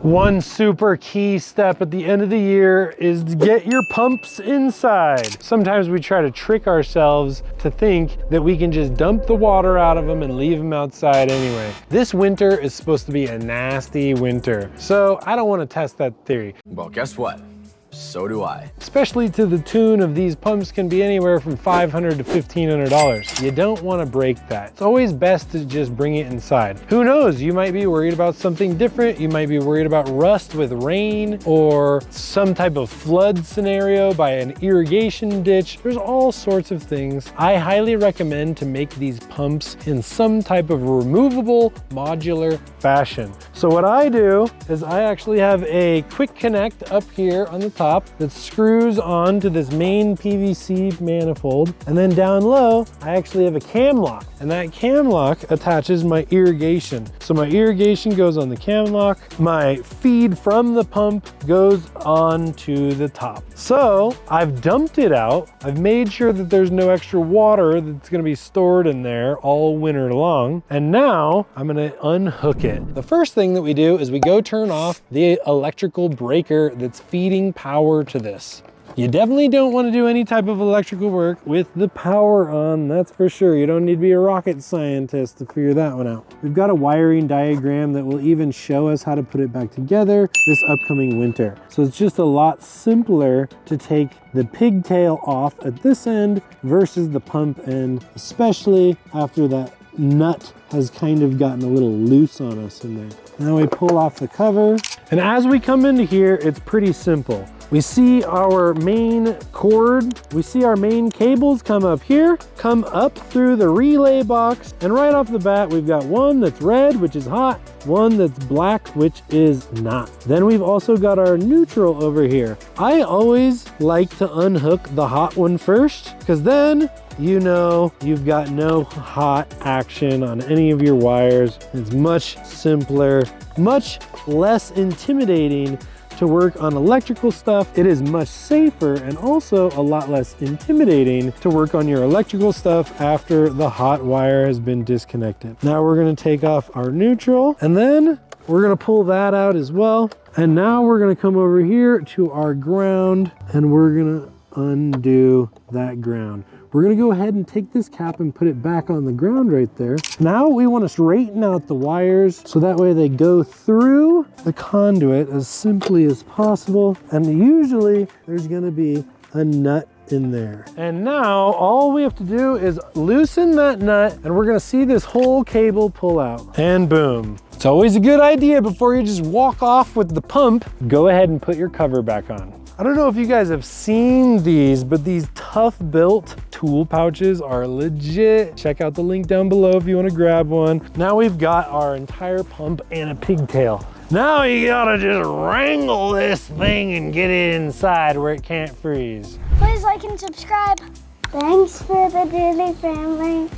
One super key step at the end of the year is to get your pumps inside. Sometimes we try to trick ourselves to think that we can just dump the water out of them and leave them outside anyway. This winter is supposed to be a nasty winter, so I don't want to test that theory. Well, guess what? So do I. Especially to the tune of these pumps can be anywhere from $500 to $1,500. You don't want to break that. It's always best to just bring it inside. Who knows, you might be worried about something different. You might be worried about rust with rain or some type of flood scenario by an irrigation ditch. There's all sorts of things. I highly recommend to make these pumps in some type of removable modular fashion. So what I do is I actually have a quick connect up here on the top that screws on to this main PVC manifold. And then down low, I actually have a cam lock, and that cam lock attaches my irrigation. So my irrigation goes on the cam lock. My feed from the pump goes on to the top. So I've dumped it out. I've made sure that there's no extra water that's gonna be stored in there all winter long. And now I'm gonna unhook it. The first thing that we do is we go turn off the electrical breaker that's feeding power to this. You definitely don't want to do any type of electrical work with the power on, that's for sure. You don't need to be a rocket scientist to figure that one out. We've got a wiring diagram that will even show us how to put it back together this upcoming winter. So it's just a lot simpler to take the pigtail off at this end versus the pump end, especially after that nut has kind of gotten a little loose on us in there. Now we pull off the cover, and as we come into here, it's pretty simple. We see our main cord, we see our main cables come up here, come up through the relay box, and right off the bat, we've got one that's red, which is hot, one that's black, which is not. Then we've also got our neutral over here. I always like to unhook the hot one first, because then you know you've got no hot action on any of your wires. It's much simpler, much less intimidating to work on electrical stuff. It is much safer and also a lot less intimidating to work on your electrical stuff after the hot wire has been disconnected. Now we're gonna take off our neutral, and then we're gonna pull that out as well. And now we're gonna come over here to our ground, and we're gonna undo that ground. We're gonna go ahead and take this cap and put it back on the ground right there. Now we wanna straighten out the wires so that way they go through the conduit as simply as possible. And usually there's gonna be a nut in there. And now all we have to do is loosen that nut, and we're gonna see this whole cable pull out. And boom. It's always a good idea before you just walk off with the pump, go ahead and put your cover back on. I don't know if you guys have seen these, but these Tough Built tool pouches are legit. Check out the link down below if you want to grab one. Now we've got our entire pump and a pigtail. Now you gotta just wrangle this thing and get it inside where it can't freeze. Please like and subscribe. Thanks for the daily family.